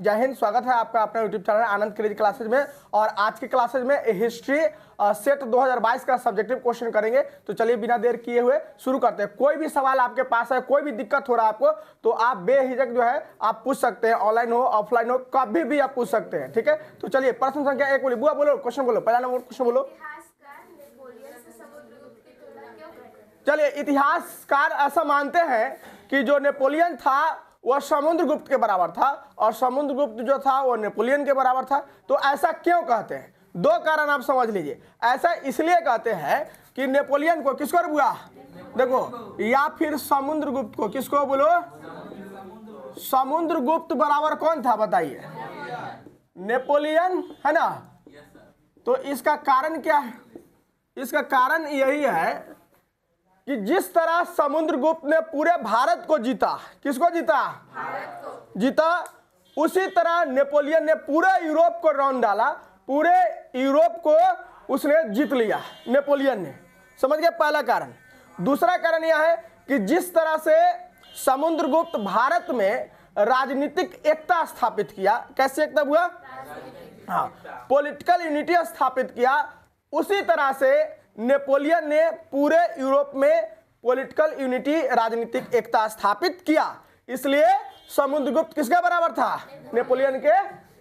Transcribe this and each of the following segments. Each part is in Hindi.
जय हिंद। स्वागत है आपका अपना यूट्यूब चैनल आनंद क्रेजी क्लासेज में। और आज के क्लासेज में हिस्ट्री सेट 2022 का सब्जेक्टिव क्वेश्चन करेंगे। तो चलिए बिना देर किए हुए शुरू करते हैं। कोई भी सवाल आपके पास है, कोई भी दिक्कत हो रहा है आपको, तो आप बेहिचक जो है आप पूछ सकते हैं। ऑनलाइन हो ऑफलाइन हो कभी भी आप पूछ सकते हैं, ठीक है। तो चलिए प्रश्न संख्या 1 बोलिए। बुआ बोलो, क्वेश्चन बोलो, पहला नंबर क्वेश्चन बोलो। चलिए, इतिहासकार ऐसा मानते हैं कि जो नेपोलियन था वह समुद्रगुप्त के बराबर था और समुद्रगुप्त जो था वो नेपोलियन के बराबर था। तो ऐसा क्यों कहते हैं? दो कारण आप समझ लीजिए। ऐसा इसलिए कहते हैं कि नेपोलियन को किसको बुआ देखो, या फिर समुद्रगुप्त को, किसको बोलो? समुद्रगुप्त बराबर कौन था बताइए? नेपोलियन, है ना। तो इसका कारण क्या है? इसका कारण यही है कि जिस तरह समुद्रगुप्त ने पूरे भारत को जीता, किसको जीता? भारत को जीता, उसी तरह नेपोलियन ने पूरे यूरोप को राउंड डाला, पूरे यूरोप को उसने जीत लिया नेपोलियन ने। समझ गए पहला कारण। दूसरा कारण यह है कि जिस तरह से समुद्रगुप्त भारत में राजनीतिक एकता स्थापित किया, कैसे एकता हुआ? हाँ, पॉलिटिकल यूनिटी स्थापित किया, उसी तरह से नेपोलियन ने पूरे यूरोप में पॉलिटिकल यूनिटी, राजनीतिक एकता स्थापित किया। इसलिए समुद्रगुप्त किसके बराबर था? नेपोलियन के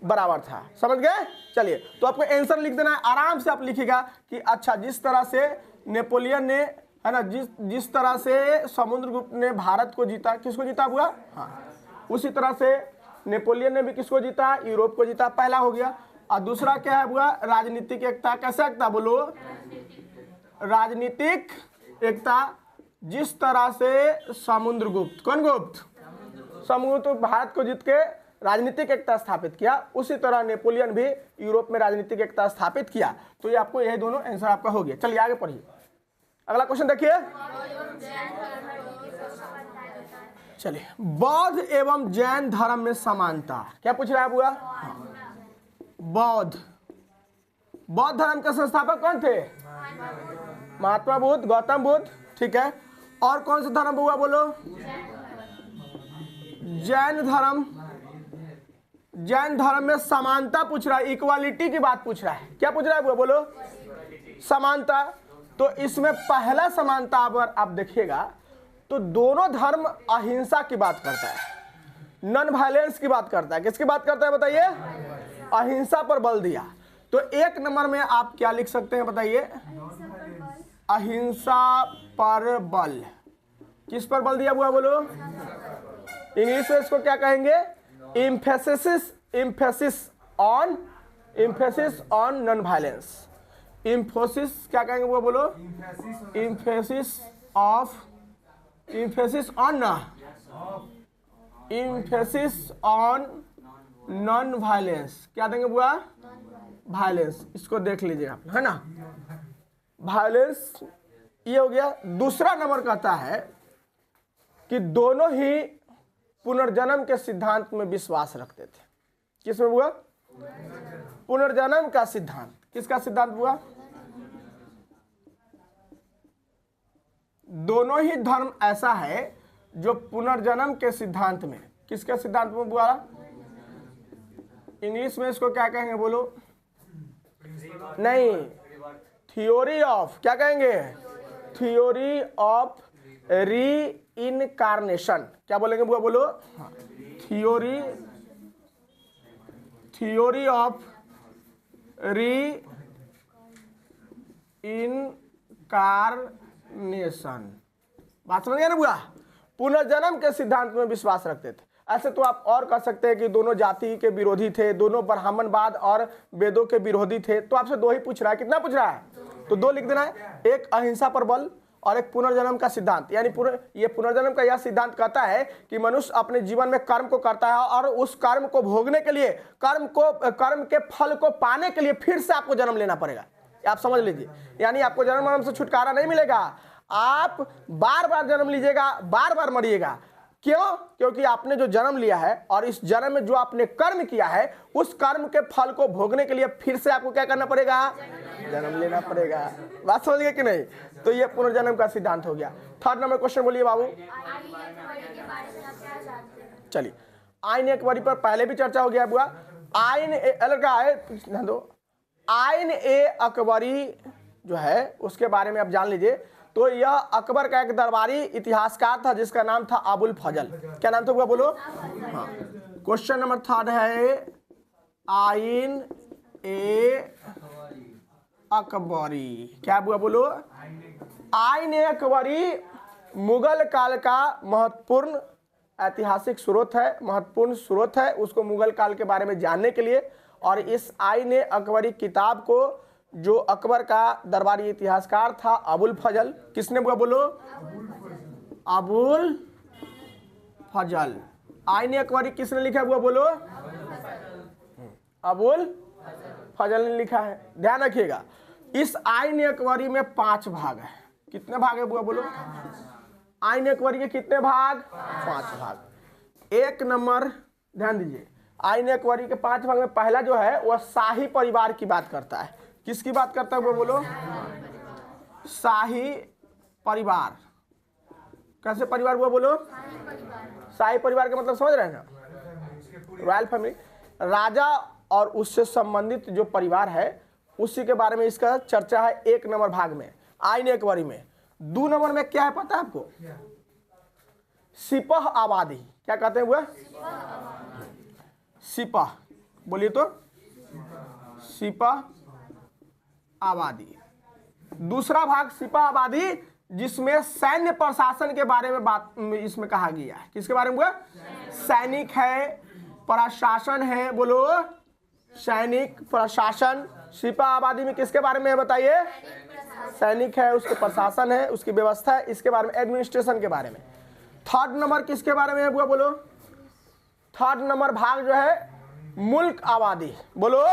बराबर था। समझ गए? चलिए, तो आपको आंसर लिख देना है। आराम से आप लिखिएगा कि अच्छा, जिस तरह से नेपोलियन ने, है ना, जिस तरह से समुद्रगुप्त ने भारत को जीता, किसको जीता हुआ? हाँ, उसी तरह से नेपोलियन ने भी किसको जीता? यूरोप को जीता। पहला हो गया। और दूसरा क्या है हुआ? राजनीतिक एकता। कैसे एकता बोलो? राजनीतिक एकता। जिस तरह से समुद्रगुप्त, कौन गुप्त? समुद्रगुप्त भारत को जीत के राजनीतिक एकता स्थापित किया, उसी तरह नेपोलियन भी यूरोप में राजनीतिक एकता स्थापित किया। तो ये आपको यही दोनों आंसर आपका हो गया। चलिए आगे पढ़िए। अगला क्वेश्चन देखिए। चलिए, बौद्ध एवं जैन धर्म में समानता। क्या पूछ रहा है बुआ? बौद्ध धर्म के संस्थापक कौन थे? महात्मा बुद्ध, गौतम बुद्ध, ठीक है। और कौन सा धर्म हुआ बोलो? जैन धर्म। जैन धर्म में समानता पूछ रहा है, इक्वालिटी की बात पूछ रहा है। क्या पूछ रहा है बोलो? समानता। तो इसमें पहला समानता अगर आप देखिएगा तो दोनों धर्म अहिंसा की बात करता है, नॉन वायलेंस की बात करता है। किसकी बात करता है बताइए? अहिंसा पर बल दिया। तो एक नंबर में आप क्या लिख सकते हैं बताइए? अहिंसा पर बल। किस पर बल दिया हुआ बोलो? इंग्लिश में इसको क्या कहेंगे? Emphasis on non violence. Emphasis क्या कहेंगे वो बोलो? Emphasis on non violence. क्या देंगे बुआ? वायलेंस। इसको देख लीजिए आप, है ना, वायलेंस। ये हो गया। दूसरा नंबर कहता है कि दोनों ही पुनर्जन्म के सिद्धांत में विश्वास रखते थे। किसमें हुआ? पुनर्जन्म का सिद्धांत। किसका सिद्धांत हुआ? दोनों ही धर्म ऐसा है जो पुनर्जन्म के सिद्धांत में, किसके सिद्धांत में हुआ? इंग्लिश में इसको क्या कहेंगे बोलो? नहीं, थ्योरी ऑफ, क्या कहेंगे? Theory of reincarnation. क्या बोलेंगे बुआ बोलो? Theory of reincarnation. बात समझ गए ना बुआ? पुनर्जन्म के सिद्धांत में विश्वास रखते थे। ऐसे तो आप और कह सकते हैं कि दोनों जाति के विरोधी थे, दोनों ब्राह्मणवाद और वेदों के विरोधी थे। तो आपसे दो ही पूछ रहा है। कितना पूछ रहा है? तो दो लिख देना है। एक अहिंसा पर बल और एक पुनर्जन्म का सिद्धांत। यानी ये पुनर्जन्म का यह सिद्धांत कहता है कि मनुष्य अपने जीवन में कर्म को करता है और उस कर्म को भोगने के लिए, कर्म के फल को पाने के लिए फिर से आपको जन्म लेना पड़ेगा। आप समझ लीजिए, यानी आपको जन्म मरण से छुटकारा नहीं मिलेगा। आप बार बार जन्म लीजिएगा, बार बार मरिएगा। क्यों? क्योंकि आपने जो जन्म लिया है और इस जन्म में जो आपने कर्म किया है, उस कर्म के फल को भोगने के लिए फिर से आपको क्या करना पड़ेगा? जन्म लेना पड़ेगा। बात समझ गए कि नहीं? तो ये पुनर्जन्म का सिद्धांत हो गया। थर्ड नंबर क्वेश्चन बोलिए बाबू। चलिए, आइन अकबरी पर पहले भी चर्चा हो गया बुआ। आइन आइन ए अकबरी जो है उसके बारे में आप जान लीजिए। तो यह अकबर का एक दरबारी इतिहासकार था जिसका नाम था अबुल फजल। क्या नाम था बुआ बोलो? हाँ। क्वेश्चन नंबर 3 है आइन ए अकबरी। क्या बुआ बोलो? आइन ए अकबरी मुगल काल का महत्वपूर्ण ऐतिहासिक स्रोत है, महत्वपूर्ण स्रोत है उसको मुगल काल के बारे में जानने के लिए। और इस आइन ए अकबरी किताब को जो अकबर का दरबारी इतिहासकार था अबुल फजल, किसने बुआ बोलो? अबुल फजल। आइन ए अकबरी किसने लिखा बुआ बोलो? अबुल फजल ने लिखा है। ध्यान रखिएगा इस आइन ए अकबरी में 5 भाग है। कितने भाग है बुआ बोलो? आइन ए अकबरी के कितने भाग? 5 भाग। 1 नंबर ध्यान दीजिए, आइन ए अकबरी के 5 भाग में पहला जो है वह शाही परिवार की बात करता है। किसकी बात करता है वो बोलो? शाही परिवार। कैसे परिवार वो बोलो? शाही परिवार का मतलब समझ रहे हैं ना? रॉयल फैमिली, राजा और उससे संबंधित जो परिवार है उसी के बारे में इसका चर्चा है 1 नंबर भाग में आइन ए अकबरी में। 2 नंबर में क्या है पता है आपको? सिपह आबादी। क्या कहते हैं वो? सिपह, बोलिए तो। सिपह आबादी। दूसरा भाग सिपह आबादी जिसमें सैन्य प्रशासन के बारे में बात इसमें कहा गया है। किसके बारे में हुआ? सैनिक है, प्रशासन है, बोलो सैनिक प्रशासन। सिपह आबादी में किसके बारे में बताइए? सैनिक है, उसके प्रशासन है, उसकी व्यवस्था है, इसके बारे में एडमिनिस्ट्रेशन के बारे में। 3rd नंबर किसके बारे में है बुआ बोलो? 3rd नंबर भाग जो है मुल्क आबादी। बोलो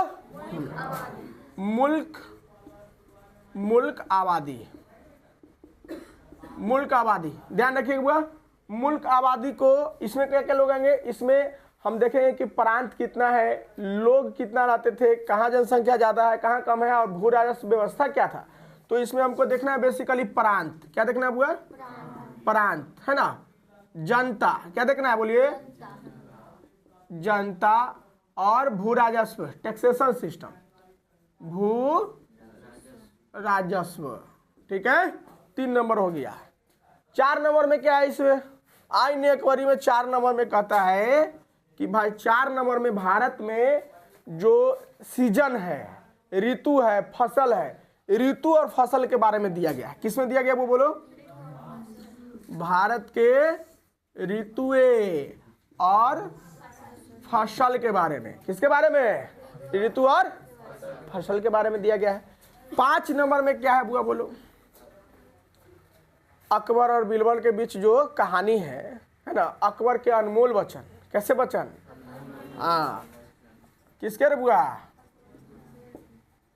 मुल्क आबादी। मुल्क आबादी ध्यान रखिएगा बुआ। मुल्क आबादी को इसमें क्या क्या लोग आएंगे? इसमें हम देखेंगे कि प्रांत कितना है, लोग कितना रहते थे, कहाँ जनसंख्या ज़्यादा है, कहाँ कम है, और भू राजस्व व्यवस्था क्या था। तो इसमें हमको देखना है बेसिकली प्रांत। क्या देखना है बुआ? प्रांत है ना। जनता क्या देखना है बोलिए? जनता। और भू राजस्व टैक्सेशन सिस्टम, भू राजस्व। ठीक है, 3 नंबर हो गया। 4 नंबर में क्या है इसमें? आइन ए अकबरी में 4 नंबर में कहता है कि भाई 4 नंबर में भारत में जो सीजन है, ऋतु है, फसल है, ऋतु और फसल के बारे में दिया गया है। किसमें दिया गया वो बोलो? भारत के ऋतुएं और फसल के बारे में। किसके बारे में? ऋतु और फसल के बारे में दिया गया है। 5 नंबर में क्या है बुआ बोलो? अकबर और बीरबल के बीच जो कहानी है ना, अकबर के अनमोल वचन। कैसे वचन? हाँ, किसके रे बुआ?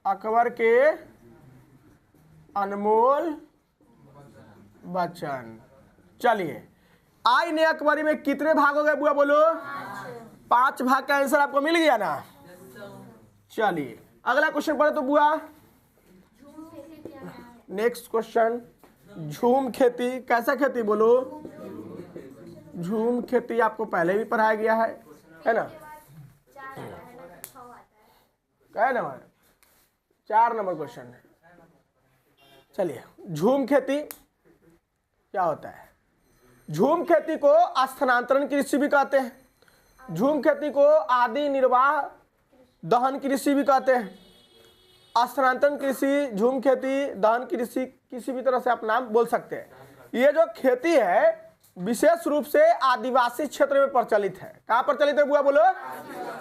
अकबर के अनमोल वचन। चलिए, आइन ए अकबरी में कितने भाग हो गए बुआ बोलो? 5 भाग का आंसर आपको मिल गया ना। चलिए अगला क्वेश्चन पढ़े तो बुआ। नेक्स्ट क्वेश्चन, झूम खेती। कैसा खेती बोलो? झूम खेती आपको पहले भी पढ़ाया गया है ना? क्या है नंबर? 4 नंबर क्वेश्चन है। चलिए, झूम खेती क्या होता है? झूम खेती को स्थानांतरण कृषि भी कहते हैं। झूम खेती को आदि निर्वाह दहन कृषि भी कहते हैं। स्थानांतरण कृषि, झूम खेती, दहन कृषि, किसी भी तरह से आप नाम बोल सकते हैं। ये जो खेती है विशेष रूप से आदिवासी क्षेत्र में प्रचलित है। कहाँ प्रचलित है बुआ बोलो?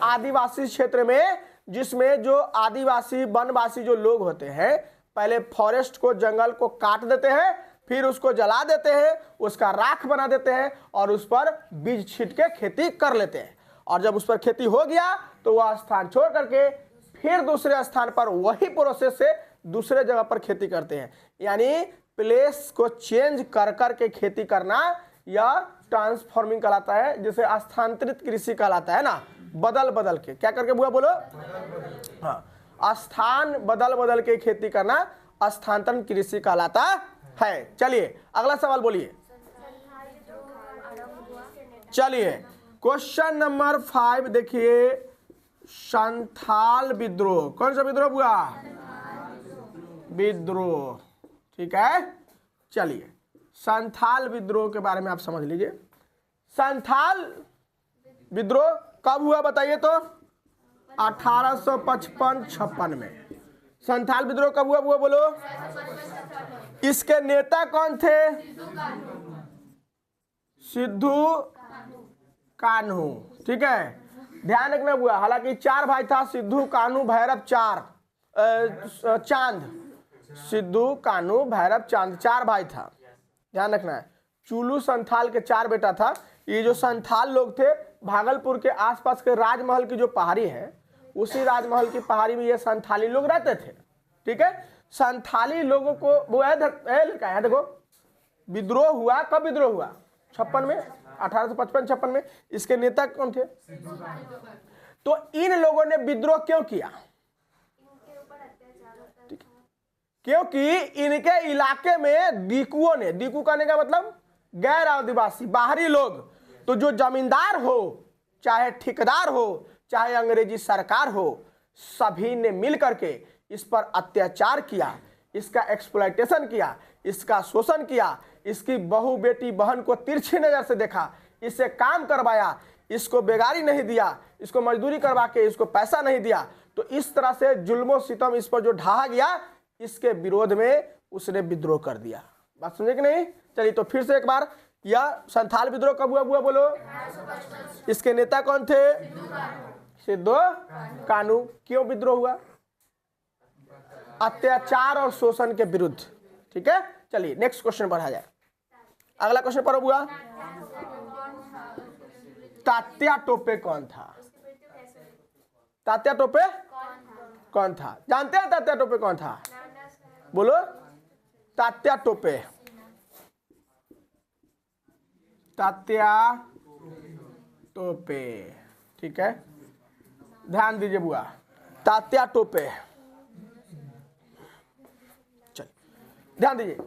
आदिवासी क्षेत्र में, जिसमें जो आदिवासी वनवासी जो लोग होते हैं पहले फॉरेस्ट को, जंगल को काट देते हैं, फिर उसको जला देते हैं, उसका राख बना देते हैं और उस पर बीज छींट के खेती कर लेते हैं। और जब उस पर खेती हो गया तो वह स्थान छोड़ करके फिर दूसरे स्थान पर वही प्रोसेस से दूसरे जगह पर खेती करते हैं। यानी प्लेस को चेंज कर करके खेती करना या ट्रांसफॉर्मिंग कहलाता है, जिसे स्थानांतरित कृषि कहलाता है ना। बदल बदल के क्या करके बुआ बोलो? हाँ, स्थान बदल बदल के खेती करना स्थानांतरण कृषि कहलाता है। चलिए अगला सवाल बोलिए। चलिए, क्वेश्चन नंबर 5 देखिए, संथाल विद्रोह। कौन सा विद्रोह हुआ? विद्रोह। ठीक है, चलिए संथाल विद्रोह के बारे में आप समझ लीजिए। संथाल विद्रोह कब हुआ बताइए तो? 1855-56 में। संथाल विद्रोह कब हुआ बोलो? इसके नेता कौन थे? सिद्धू कान्हू। ठीक है, ध्यान रखना हुआ। हालांकि 4 भाई था, सिद्धू कान्हू भैरव चांद। सिद्धू कान्हू भैरव चांद 4 भाई था, ध्यान रखना है। चुलू संथाल के 4 बेटा था। ये जो संथाल लोग थे, भागलपुर के आसपास के राजमहल की जो पहाड़ी है, उसी राजमहल की पहाड़ी में ये संथाली लोग रहते थे। ठीक है, संथाली लोगों को वो है देखो, विद्रोह हुआ। कब विद्रोह हुआ? 56 में, 1855-56 में। इसके नेता कौन थे? तो इन लोगों ने विद्रोह क्यों किया? क्योंकि इनके इलाके में दीकुओं ने, दीकू कहने का मतलब गैर आदिवासी, बाहरी लोग, तो जो जमींदार हो, चाहे ठेकेदार हो, चाहे अंग्रेजी सरकार हो, सभी ने मिल करके इस पर अत्याचार किया, इसका एक्सप्लॉयटेशन किया, इसका शोषण किया, इसकी बहू बेटी बहन को तिरछी नजर से देखा, इससे काम करवाया, इसको बेगारी नहीं दिया, इसको मजदूरी करवा के इसको पैसा नहीं दिया। तो इस तरह से जुल्मो सितम इस पर जो ढाहा गया, इसके विरोध में उसने विद्रोह कर दिया। बात समझे कि नहीं? चलिए तो फिर से एक बार, यह संथाल विद्रोह कब हुआ बोलो? इसके नेता कौन थे? सिद्धू कान्हू। क्यों विद्रोह हुआ? अत्याचार और शोषण के विरुद्ध। ठीक है, चलिए नेक्स्ट क्वेश्चन बढ़ा जाए। अगला क्वेश्चन पर हुआ, तात्या टोपे कौन था? तात्या टोपे कौन था? जानते हैं तात्या टोपे कौन था? बोलो, तात्या टोपे। तात्या टोपे। ठीक है, ध्यान दीजिए बुआ, तात्या टोपे। चल ध्यान दीजिए,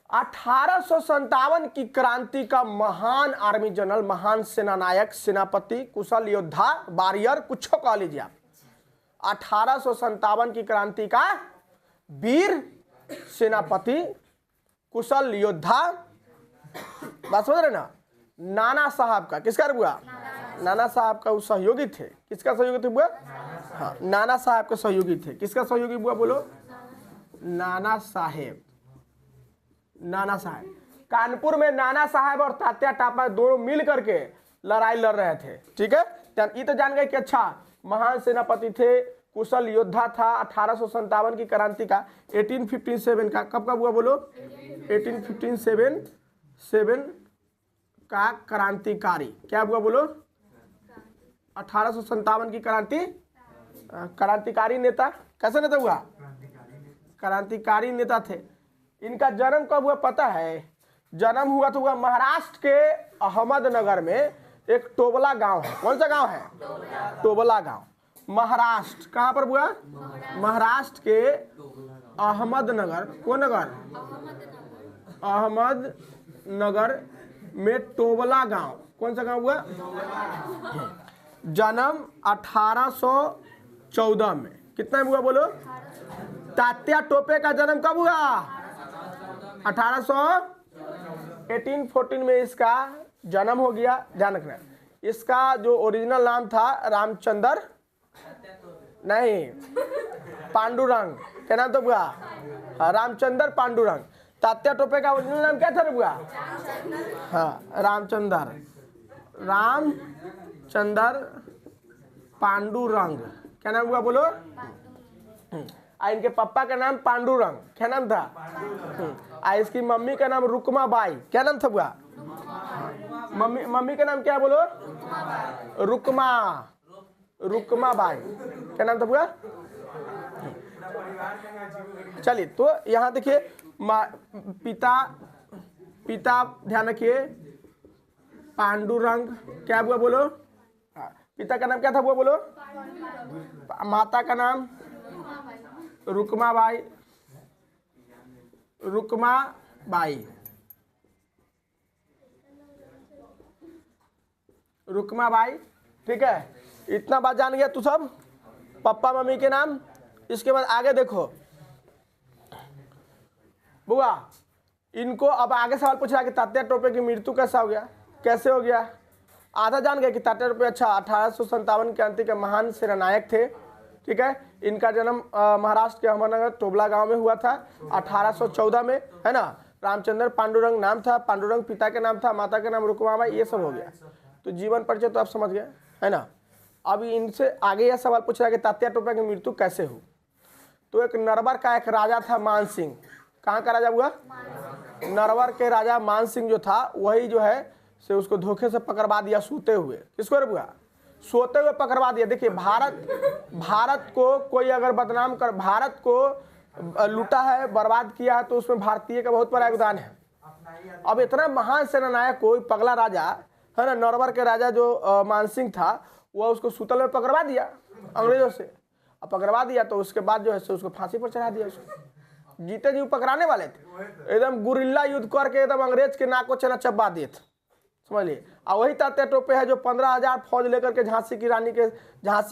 1857 की क्रांति का महान आर्मी जनरल, महान सेनानायक, सेनापति, कुशल योद्धा, वारियर, कुछ कह लीजिए आप। 1857 की क्रांति का वीर सेनापति, कुशल योद्धा, बात समझ रहे ना? नाना साहब का, किसका हुआ? नाना साहब का वो सहयोगी थे। किसका सहयोगी थे बुआ? हाँ, नाना साहब के सहयोगी थे। किसका सहयोगी बुआ बोलो? नाना साहेब। नाना साहेब, कानपुर में नाना साहब और तात्या टोपे दोनों मिल करके लड़ाई लड़ रहे थे। ठीक है, ये तो जान गए कि अच्छा महान सेनापति थे, कुशल योद्धा था। 1857 की क्रांति का 1857 का कब का हुआ बोलो? 1857 का क्रांतिकारी क्या हुआ बोलो? 1857 की क्रांतिकारी नेता। कैसा नेता हुआ? क्रांतिकारी नेता थे। इनका जन्म कब हुआ पता है? जन्म हुआ तो हुआ महाराष्ट्र के अहमदनगर में एक टोबला गांव है। कौन सा गांव है? टोबला गांव, महाराष्ट्र। कहां पर हुआ? महाराष्ट्र के अहमदनगर। कौन नगर? अहमदनगर में टोबला गांव। कौन सा गांव हुआ? जन्म 1814 में। कितना में हुआ बोलो? तात्या टोपे का जन्म कब हुआ? 1814 में इसका जन्म हो गया। ध्यान रखना, इसका जो ओरिजिनल नाम था रामचंद्र नहीं, पांडुरंग। क्या नाम तो हुआ? रामचंद्र पांडुरंग। तात्या टोपे का ओरिजिनल नाम क्या था हुआ? हाँ, रामचंद्र पांडुरंग। क्या नाम हुआ बोलो? इनके पापा का नाम पांडुरंग। क्या नाम था? इसकी मम्मी का नाम रुकमा बाई। क्या नाम था बुआ? मम्मी का नाम क्या बोलो? रुकमा बाई। क्या नाम था बुआ? चलिए तो यहाँ देखिए, पिता ध्यान रखिए, पांडुरंग। क्या हुआ बोलो? पिता का नाम क्या था वो बोलो? माता का नाम रुकमा बाई। रुकमाबाई, ठीक है। इतना बात जान गया तू सब, पापा मम्मी के नाम। इसके बाद आगे देखो बुआ, इनको अब आगे सवाल पूछ रहा है कि तात्या टोपे की मृत्यु कैसा हो गया, कैसे हो गया। आधा जान गए कि तात्या टोपे अच्छा 1857 के अंत के महान सेनानायक थे, ठीक है। इनका जन्म महाराष्ट्र के अहमदनगर टोबला गांव में हुआ था 1814 में, है ना। रामचंद्र पांडुरंग नाम था, पांडुरंग पिता के नाम था, माता के नाम रुकमाबाई, ये सब हो गया। तो जीवन परिचय तो आप समझ गए, है ना। अब इनसे आगे यह सवाल पूछ रहा है कि तात्या टोपे की मृत्यु कैसे हुई। तो एक नरवर का एक राजा था मान सिंह, कहाँ का राजा हुआ, नरवर के राजा मान सिंह जो था वही जो है से उसको धोखे से पकड़वा दिया सोते हुए। किसको रे बुआ, सोते हुए पकड़वा दिया। देखिए भारत को कोई अगर बदनाम कर, भारत को लूटा है, बर्बाद किया है, तो उसमें भारतीय का बहुत बड़ा योगदान है। अब इतना महान सेनानायक कोई पगला राजा है ना, नरवर के राजा जो मानसिंह था, वह उसको सूतल में पकड़वा दिया अंग्रेजों से। अब पकड़वा दिया तो उसके बाद जो है उसको फांसी पर चढ़ा दिया। उसको जीते जी पकड़ाने वाले थे, एकदम गुरिल्ला युद्ध करके एकदम अंग्रेज के नाक को चना चबा दिए थे, समझ लिए। और वही तात्या टोपे है जो 15,000 फौज लेकर के झांसी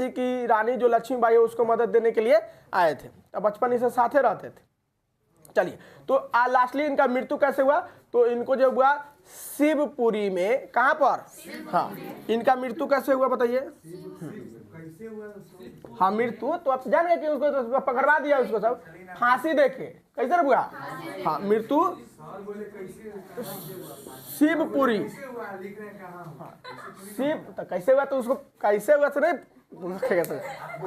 की रानी जो लक्ष्मीबाई है उसको मदद देने के लिए आए थे। अब बचपन इसे साथे रहते थे। चलिए, तो लास्टली इनका मृत्यु कैसे हुआ, तो इनको जो हुआ शिवपुरी में, कहाँ पर, हाँ, इनका मृत्यु कैसे हुआ बताइए। हाँ, मृत्यु तो आप जान गए कि उसको तो पकड़वा दिया, उसको सब फांसी देके, कैसे हुआ। हाँ, मृत्यु शिवपुरी, शिव तो कैसे हुआ, तो उसको कैसे हुआ तो नहीं,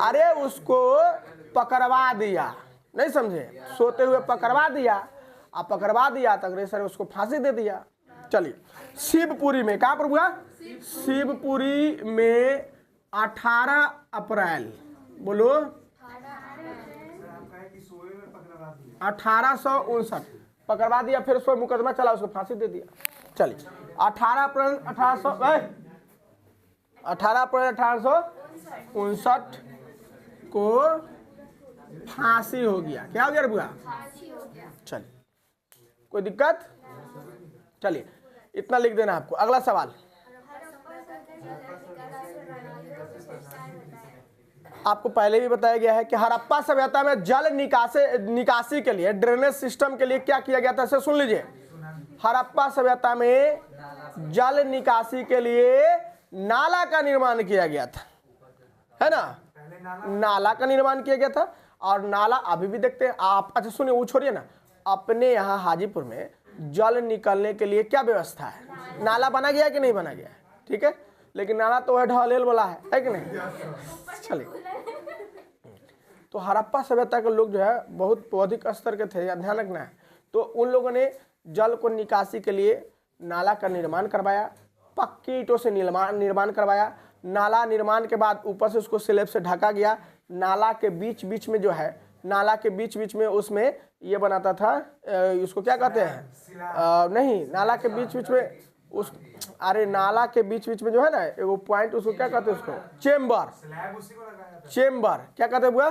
अरे उसको पकड़वा दिया, नहीं समझे, सोते हुए पकड़वा दिया। अब पकड़वा दिया तो अंग्रेज सर उसको फांसी दे दिया। चलिए, शिवपुरी में, कहाँ पर हुआ, शिवपुरी में 18 अप्रैल, बोलो 1859 पकड़वा दिया, फिर उस पर मुकदमा चला, उसको फांसी दे दिया। चलिए, 18 अप्रैल 1859 को फांसी हो गया। क्या हो गया रे बुआ, चलिए, कोई दिक्कत। चलिए, इतना लिख देना आपको। अगला सवाल, आपको पहले भी बताया गया है कि हड़प्पा सभ्यता में जल निकासी के लिए, ड्रेनेज सिस्टम के लिए क्या किया गया था, इसे सुन लीजिए। हड़प्पा सभ्यता में जल निकासी के लिए नाला का निर्माण किया गया था, है ना, नाला का निर्माण किया गया था। और नाला अभी भी देखते हैं आप। अच्छा सुनिए, वो छोड़िए ना, अपने यहाँ हाजीपुर में जल निकलने के लिए क्या व्यवस्था है, नाला बना गया कि नहीं बना गया है, ठीक है, लेकिन नाला तो है ढलेल वाला है कि नहीं। चलिए, तो हड़प्पा सभ्यता के लोग जो है बहुत बौद्धिक स्तर के थे, ध्यान रखना है। तो उन लोगों ने जल को निकासी के लिए नाला का निर्माण करवाया, पक्की ईंटों से निर्माण करवाया। नाला निर्माण के बाद ऊपर से उसको स्लैब से ढका गया। नाला के बीच बीच में जो है, नाला के बीच बीच में उसमें ये बनाता था, उसको क्या कहते हैं, नहीं, नाला के बीच बीच में उस, अरे नाला के बीच बीच में जो है ना वो पॉइंट, उसको क्या कहते हैं, उसको चेम्बर क्या कहते हैं बुआ।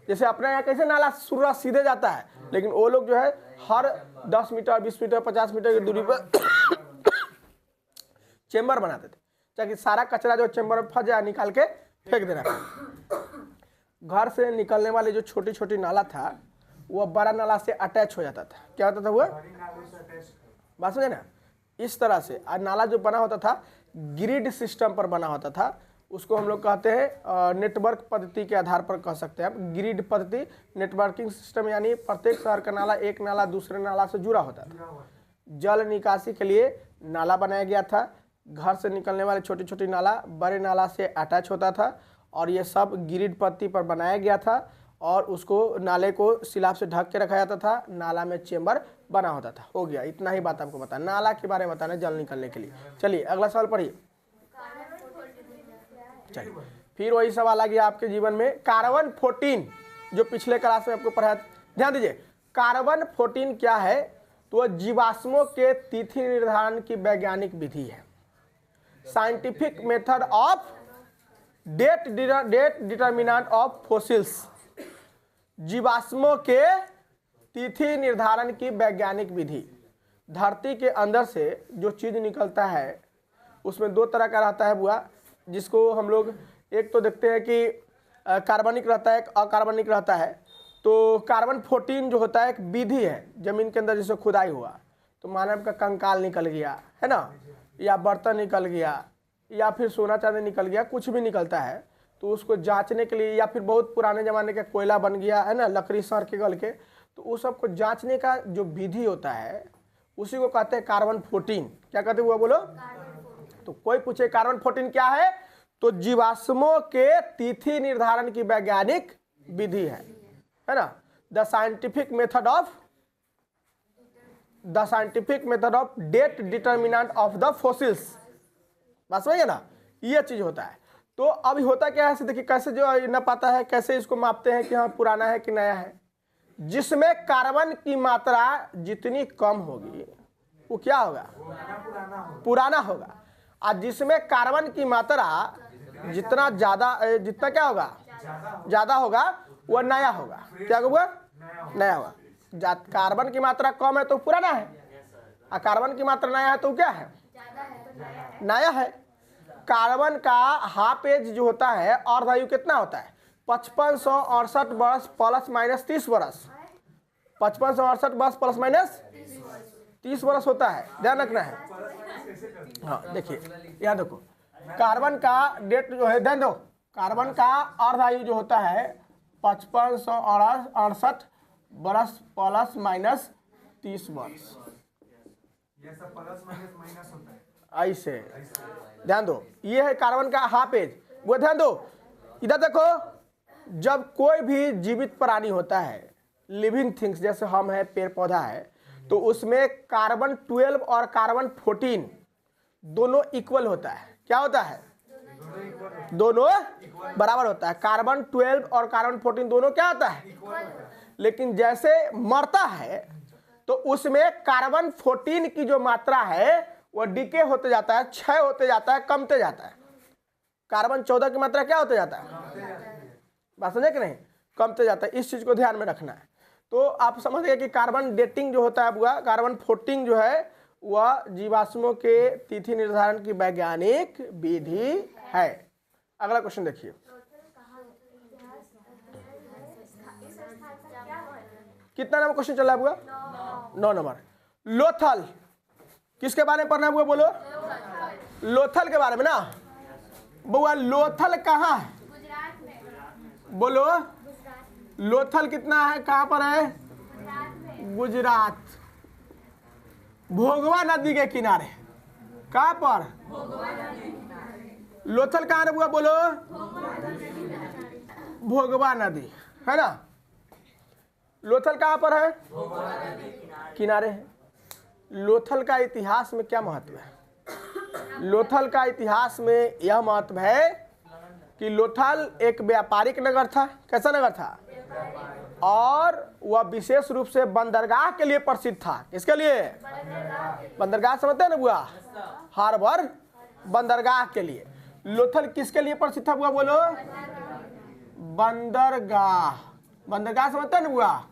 जैसे अपने यहाँ कैसे नाला सूर्य सीधे जाता है, लेकिन वो लोग जो है हर 10 मीटर 20 मीटर 50 मीटर की दूरी पर चेम्बर बनाते थे, ताकि सारा कचरा जो चेम्बर में फंस जाए निकाल के फेंक देना। घर से निकलने वाले जो छोटी छोटी नाला था वो बड़ा नाला से अटैच हो जाता था। क्या होता था वो, बात समझे ना, इस तरह से। और नाला जो बना होता था ग्रिड सिस्टम पर बना होता था, उसको हम लोग कहते हैं नेटवर्क पद्धति के आधार पर कह सकते हैं आप, ग्रिड पद्धति, नेटवर्किंग सिस्टम, यानी प्रत्येक शहर का नाला एक नाला दूसरे नाला से जुड़ा होता था। जल निकासी के लिए नाला बनाया गया था। घर से निकलने वाले छोटी छोटी नाला बड़े नाला से अटैच होता था, और ये सब ग्रिड पद्धति पर बनाया गया था, और उसको नाले को स्लैब से ढक के रखा जाता था। नाला में चेम्बर बना होता था। हो गया, इतना ही बात आपको बताना, नाला के बारे में बताना जल निकलने के लिए। चलिए अगला सवाल पढ़िए। चलिए, फिर वही सवाल आ गया आपके जीवन में, कार्बन 14 जो पिछले क्लास में आपको पढ़ाया। ध्यान दीजिए, कार्बन 14 क्या है, तो जीवाश्मों के तिथि निर्धारण की वैज्ञानिक विधि है। Scientific method of date determinant of fossils, जीवाश्मों के तिथि निर्धारण की वैज्ञानिक विधि। धरती के अंदर से जो चीज निकलता है उसमें दो तरह का रहता है बुआ, जिसको हम लोग एक तो देखते हैं कि कार्बनिक रहता है, एक अकार्बनिक रहता है। तो कार्बन 14 जो होता है एक विधि है, जमीन के अंदर जैसे खुदाई हुआ तो मानव का कंकाल निकल गया है ना, या बर्तन निकल गया, या फिर सोना चांदी निकल गया, कुछ भी निकलता है तो उसको जांचने के लिए, या फिर बहुत पुराने ज़माने का कोयला बन गया है ना, लकड़ी सड़ के गल के, तो उस सबको जांचने का जो विधि होता है उसी को कहते हैं कार्बन 14। क्या कहते हुआ बोलो? तो कोई पूछे कार्बन 14 क्या है, तो जीवाश्मों के तिथि निर्धारण की वैज्ञानिक विधि है ना। The scientific method of date determinant of the fossils, बस वही है ना, ये चीज होता है। तो अभी होता क्या है, देखिए कैसे जो न पाता है, कैसे इसको मापते हैं कि हाँ पुराना है कि नया है। जिसमें कार्बन की मात्रा जितनी कम होगी वो क्या होगा, पुराना होगा, और जिसमें कार्बन की मात्रा जितना जितना क्या होगा, ज्यादा होगा, वो नया होगा। क्या होगा, नया होगा। कार्बन की मात्रा कम है तो पुराना है, और कार्बन की मात्रा नया है तो क्या है, नया है। कार्बन का हाफ एज जो होता है अर्धायु कितना होता है, 5568 वर्ष प्लस माइनस 30 वर्ष, 5568 वर्ष प्लस माइनस 30 वर्ष होता है, ध्यान रखना है। हाँ देखिए यहाँ देखो, कार्बन का डेट जो है, ध्यान दो, कार्बन का अर्धायु जो होता है 5568 वर्ष प्लस माइनस 30 वर्ष, ये सब प्लस माइनस होता है ऐसे। ध्यान दो, ये है कार्बन का हाफ एज। वो ध्यान दो, इधर देखो, जब कोई भी जीवित प्राणी होता है, लिविंग थिंग्स जैसे हम है, पेड़ पौधा है, तो उसमें कार्बन 12 और कार्बन 14 दोनों इक्वल होता है। क्या होता है, दोनों बराबर होता है। कार्बन 12 और कार्बन 14 दोनों क्या होता है, लेकिन जैसे मरता है तो उसमें कार्बन 14 की जो मात्रा है वो डीके होते जाता है, क्षय होते जाता है, कमते जाता है। कार्बन 14 की मात्रा क्या होते जाता है, बात समझे कि नहीं, कमते जाता है। इस चीज को ध्यान में रखना है। तो आप समझ गए कि कार्बन डेटिंग जो होता है बुआ, कार्बन 14 जो है वह जीवाश्मों के तिथि निर्धारण की वैज्ञानिक विधि है। अगला क्वेश्चन देखिए, कितना नंबर क्वेश्चन चला है बुआ, 9 नंबर। लोथल किसके बारे में पढ़ना है बुआ, बोलो, लोथल के बारे में ना बुआ। लोथल कहाँ है, बोलो, लोथल कितना है, कहाँ पर है, गुजरात, भोगवा नदी के किनारे। कहाँ पर, लोथल कहाँ है बुआ, बोलो, भोगवा नदी है ना। लोथल कहाँ पर है, किनारे है। लोथल का इतिहास में क्या महत्व है, लोथल का इतिहास में यह महत्व है कि लोथल एक व्यापारिक नगर था। कैसा नगर था, और वह विशेष रूप से बंदरगाह के लिए प्रसिद्ध था। किसके लिए, बंदरगाह समझते हैं ना बुआ, हार्बर, बंदरगाह के लिए। लोथल किसके लिए प्रसिद्ध था बुआ, बोलो, बंदरगाह। बंदरगाह समझते हैं ना बुआ,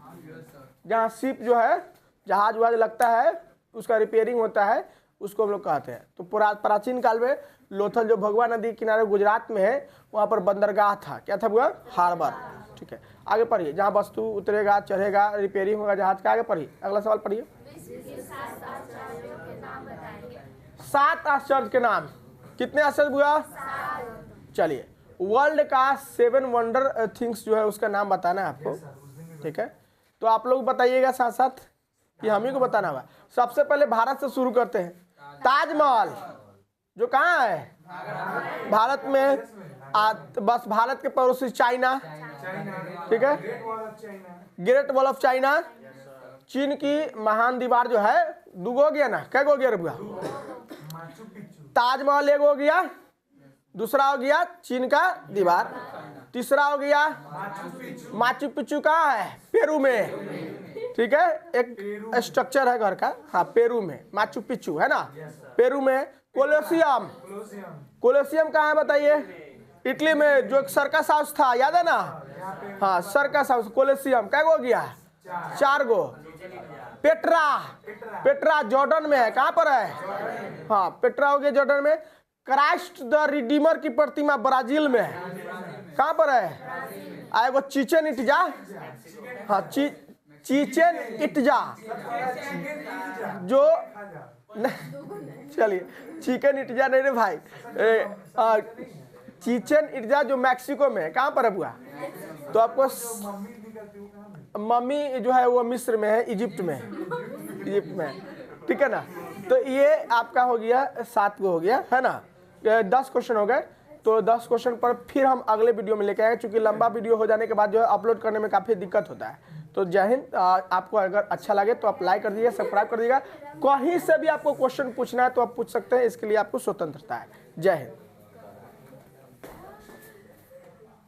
जहाँ शिप जो है, जहाज वहाज लगता है, उसका रिपेयरिंग होता है, उसको हम लोग कहते हैं। तो प्राचीन काल में लोथल जो भगवा नदी किनारे गुजरात में है, वहाँ पर बंदरगाह था। क्या था बुआ, हार्बर। ठीक है, आगे पढ़िए, जहाँ वस्तु उतरेगा, चढ़ेगा, रिपेयरिंग होगा जहाज का। आगे पढ़िए, अगला सवाल पढ़िए। 7 आश्चर्य के नाम, कितने आश्चर्य बुआ, चलिए, वर्ल्ड का 7 वंडर थिंग्स जो है उसका नाम बताना है आपको। ठीक है, तो आप लोग बताइएगा साथ साथ कि हम ही को बताना होगा। सबसे पहले भारत से शुरू करते हैं। ताजमहल जो कहाँ है, भारत में, बस भारत के पड़ोसी चाइना, ठीक है, ग्रेट वॉल ऑफ चाइना, चीन की महान दीवार जो है, 2 हो गया ना, क्या हो गया रे बुआ, ताजमहल 1 हो गया, दूसरा हो गया चीन का दीवार, तीसरा हो गया माचू पिच्चू कहाँ है, पेरू में। ठीक है, एक स्ट्रक्चर है घर का, हाँ पेरू में, माचू पिच्चू है ना, पेरू में। कोलोसियम, कोलोसियम कहाँ है बताइए, इटली में, जो एक सर्कस हाउस था, याद है ना, हाँ सर्कस हाउस, कोलोसियम। क्या हो गया, 4 गो। पेट्रा, पेट्रा जॉर्डन में है, कहाँ पर है, हाँ पेट्रा हो गया जॉर्डन में। क्राइस्ट द रिडीमर की प्रतिमा ब्राजील में है। कहाँ पर है? आएगो चिचेन इट्जा, हाँ चिचेन इट्जा जो चलिए चिकन इट्जा नहीं रे भाई, चिचेन इट्जा जो मैक्सिको में है। कहाँ पर है बुआ? तो आपको मम्मी जो है वो मिस्र में है, इजिप्ट में है, इजिप्ट में है, ठीक है ना। तो ये आपका हो गया 7 गो हो गया है ना, 10 क्वेश्चन हो गए। तो 10 क्वेश्चन पर फिर हम अगले वीडियो में लेके आएंगे, क्योंकि लंबा वीडियो हो जाने के बाद जो है अपलोड करने में काफ़ी दिक्कत होता है। तो जय हिंद। आपको अगर अच्छा लगे तो आप लाइक कर दीजिए, सब्सक्राइब कर दीजिएगा। कहीं से भी आपको क्वेश्चन पूछना है तो आप पूछ सकते हैं, इसके लिए आपको स्वतंत्रता है। जय हिंद।